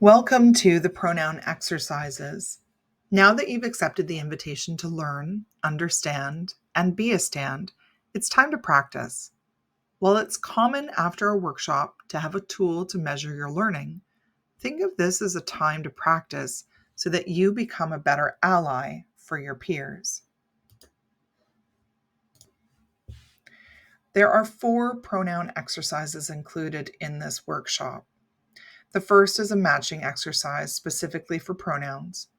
Welcome to the Pronoun Exercises. Now that you've accepted the invitation to learn, understand, and be a stand, it's time to practice. While it's common after a workshop to have a tool to measure your learning, think of this as a time to practice so that you become a better ally for your peers. There are 4 pronoun exercises included in this workshop. The first is a matching exercise specifically for pronouns.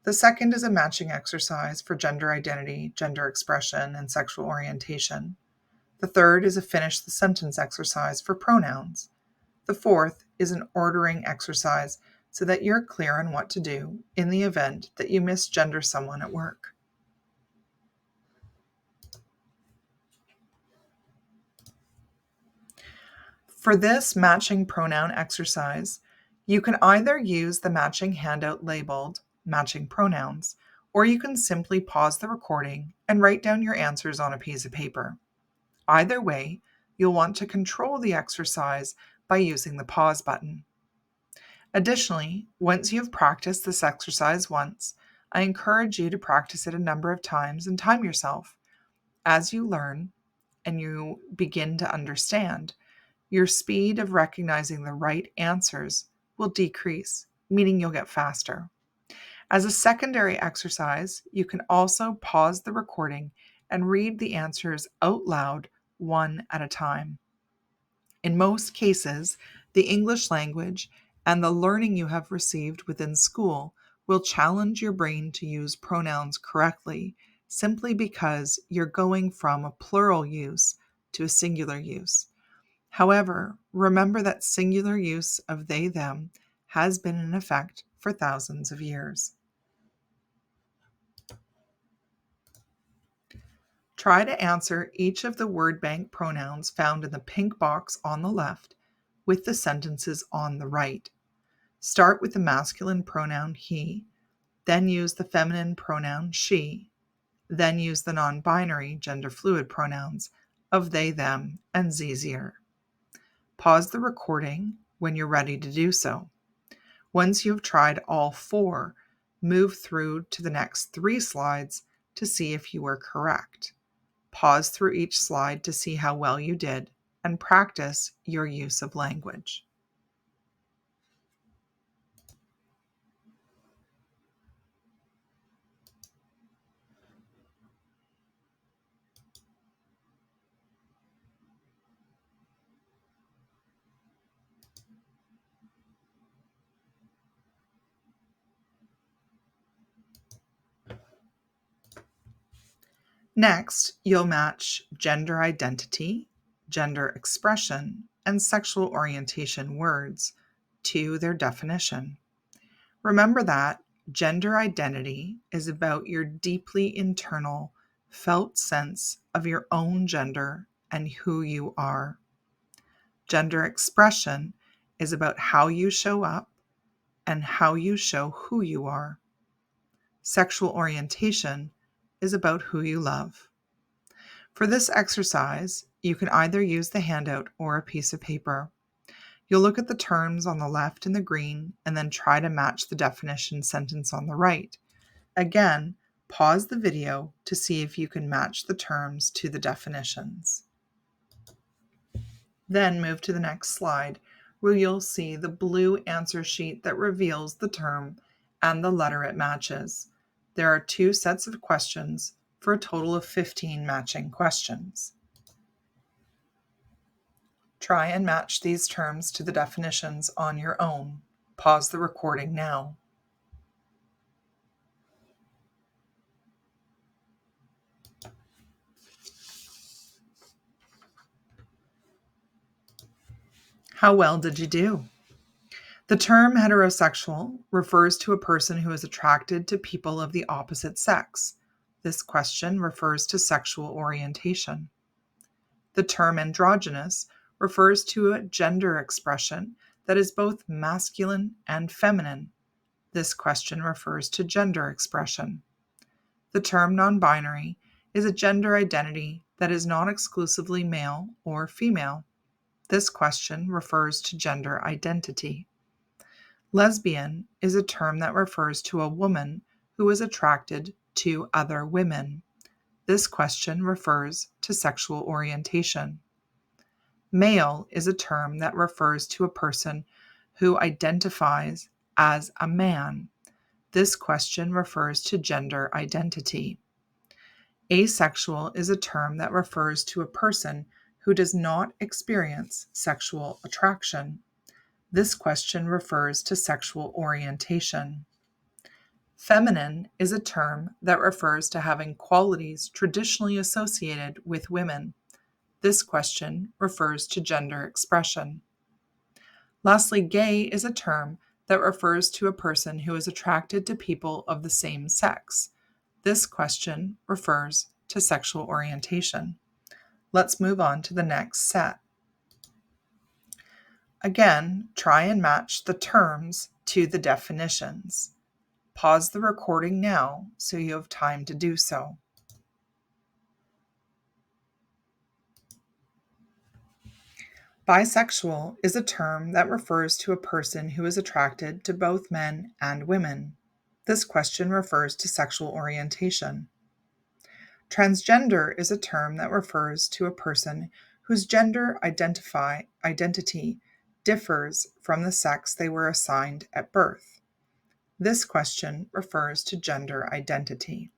The second is a matching exercise for gender identity, gender expression, and sexual orientation. The third is a finish the sentence exercise for pronouns. The fourth is an ordering exercise so that you're clear on what to do in the event that you misgender someone at work. For this matching pronoun exercise, you can either use the matching handout labeled Matching Pronouns, or you can simply pause the recording and write down your answers on a piece of paper. Either way, you'll want to control the exercise by using the pause button. Additionally, once you've practiced this exercise once, I encourage you to practice it a number of times and time yourself. As you learn and you begin to understand, your speed of recognizing the right answers will decrease, meaning you'll get faster. As a secondary exercise, you can also pause the recording and read the answers out loud one at a time. In most cases, the English language and the learning you have received within school will challenge your brain to use pronouns correctly simply because you're going from a plural use to a singular use. However, remember that singular use of they, them has been in effect for thousands of years. Try to answer each of the word bank pronouns found in the pink box on the left with the sentences on the right. Start with the masculine pronoun he, then use the feminine pronoun she, then use the non-binary gender fluid pronouns of they, them, and zzier. Pause the recording when you're ready to do so. Once you've tried all 4, move through to the next 3 slides to see if you were correct. Pause through each slide to see how well you did and practice your use of language. Next, you'll match gender identity, gender expression, and sexual orientation words to their definition. Remember that gender identity is about your deeply internal, felt sense of your own gender and who you are. Gender expression is about how you show up and how you show who you are. Sexual orientation is about who you love. For this exercise, you can either use the handout or a piece of paper. You'll look at the terms on the left in the green and then try to match the definition sentence on the right. Again, pause the video to see if you can match the terms to the definitions. Then move to the next slide, where you'll see the blue answer sheet that reveals the term and the letter it matches. There are 2 sets of questions for a total of 15 matching questions. Try and match these terms to the definitions on your own. Pause the recording now. How well did you do? The term heterosexual refers to a person who is attracted to people of the opposite sex. This question refers to sexual orientation. The term androgynous refers to a gender expression that is both masculine and feminine. This question refers to gender expression. The term non-binary is a gender identity that is not exclusively male or female. This question refers to gender identity. Lesbian is a term that refers to a woman who is attracted to other women. This question refers to sexual orientation. Male is a term that refers to a person who identifies as a man. This question refers to gender identity. Asexual is a term that refers to a person who does not experience sexual attraction. This question refers to sexual orientation. Feminine is a term that refers to having qualities traditionally associated with women. This question refers to gender expression. Lastly, gay is a term that refers to a person who is attracted to people of the same sex. This question refers to sexual orientation. Let's move on to the next set. Again, try and match the terms to the definitions. Pause the recording now so you have time to do so. Bisexual is a term that refers to a person who is attracted to both men and women. This question refers to sexual orientation. Transgender is a term that refers to a person whose gender identity differs from the sex they were assigned at birth. This question refers to gender identity.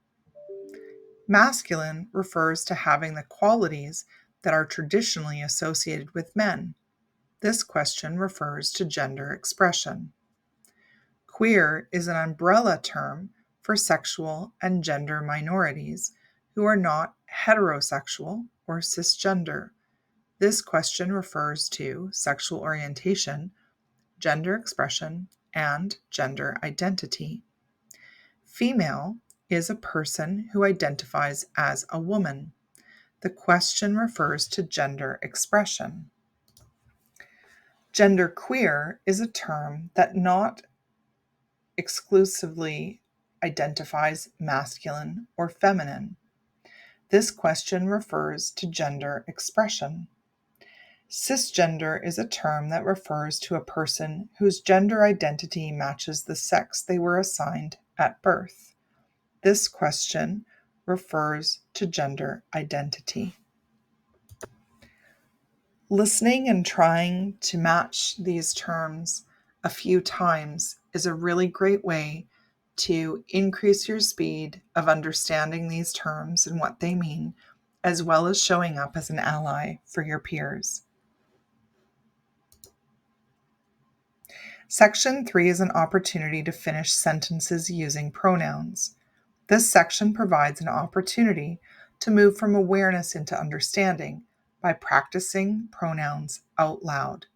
Masculine refers to having the qualities that are traditionally associated with men. This question refers to gender expression. Queer is an umbrella term for sexual and gender minorities who are not heterosexual or cisgender. This question refers to sexual orientation, gender expression, and gender identity. Female is a person who identifies as a woman. The question refers to gender expression. Genderqueer is a term that not exclusively identifies masculine or feminine. This question refers to gender expression. Cisgender is a term that refers to a person whose gender identity matches the sex they were assigned at birth. This question refers to gender identity. Listening and trying to match these terms a few times is a really great way to increase your speed of understanding these terms and what they mean, as well as showing up as an ally for your peers. Section 3 is an opportunity to finish sentences using pronouns. This section provides an opportunity to move from awareness into understanding by practicing pronouns out loud.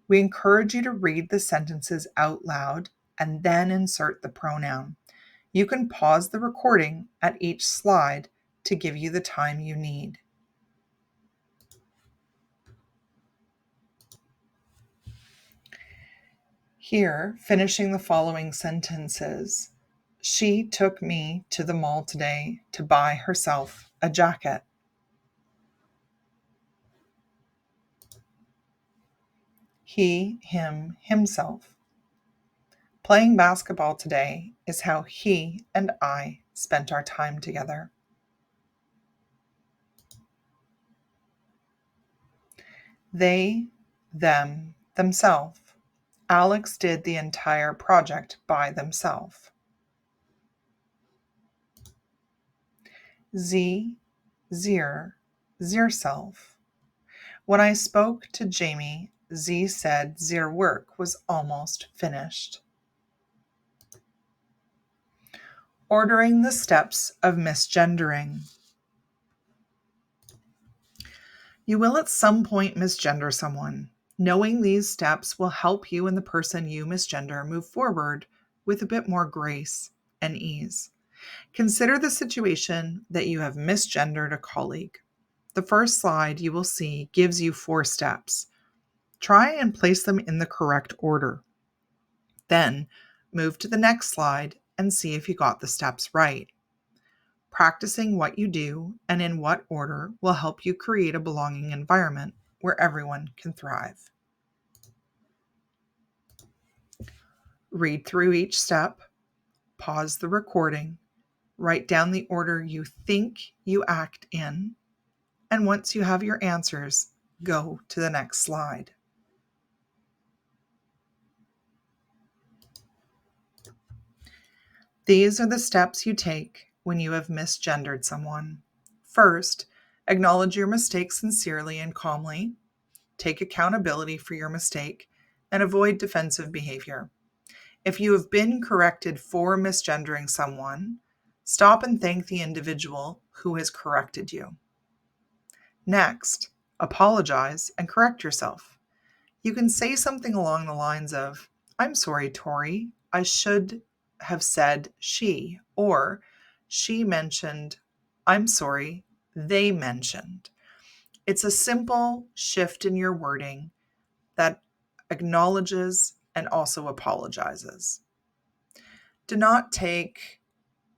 We encourage you to read the sentences out loud and then insert the pronoun. You can pause the recording at each slide to give you the time you need. Here, finishing the following sentences. She took me to the mall today to buy herself a jacket. He, him, himself. Playing basketball today is how he and I spent our time together. They, them, themselves. Alex did the entire project by themselves. Sie, zir, zirself. When I spoke to Jamie, Sie said zir work was almost finished. Ordering the steps of misgendering. You will at some point misgender someone. Knowing these steps will help you and the person you misgender move forward with a bit more grace and ease. Consider the situation that you have misgendered a colleague. The first slide you will see gives you 4 steps. Try and place them in the correct order. Then move to the next slide and see if you got the steps right. Practicing what you do and in what order will help you create a belonging environment where everyone can thrive. Read through each step, pause the recording, write down the order you think you act in, and once you have your answers, go to the next slide. These are the steps you take when you have misgendered someone. First, acknowledge your mistake sincerely and calmly. Take accountability for your mistake and avoid defensive behavior. If you have been corrected for misgendering someone, stop and thank the individual who has corrected you. Next, apologize and correct yourself. You can say something along the lines of, "I'm sorry, Tori. I should have said she," or "she mentioned," "I'm sorry, they mentioned." It's a simple shift in your wording that acknowledges and also apologizes. Do not take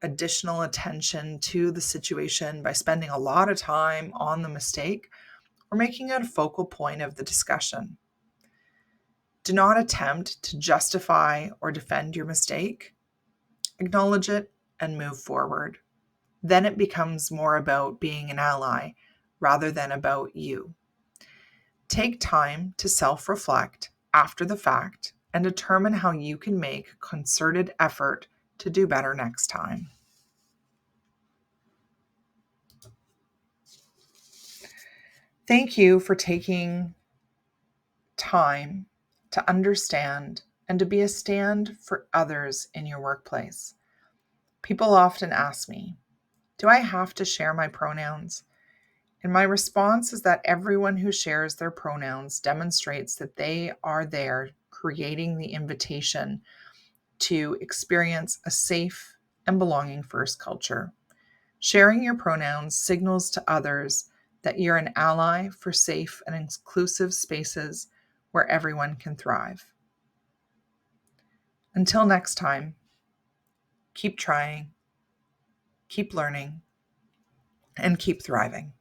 additional attention to the situation by spending a lot of time on the mistake or making it a focal point of the discussion. Do not attempt to justify or defend your mistake. Acknowledge it and move forward. Then it becomes more about being an ally rather than about you. Take time to self-reflect after the fact and determine how you can make concerted effort to do better next time. Thank you for taking time to understand and to be a stand for others in your workplace. People often ask me, do I have to share my pronouns? And my response is that everyone who shares their pronouns demonstrates that they are there creating the invitation to experience a safe and belonging first culture. Sharing your pronouns signals to others that you're an ally for safe and inclusive spaces where everyone can thrive. Until next time, keep trying, keep learning, and keep thriving.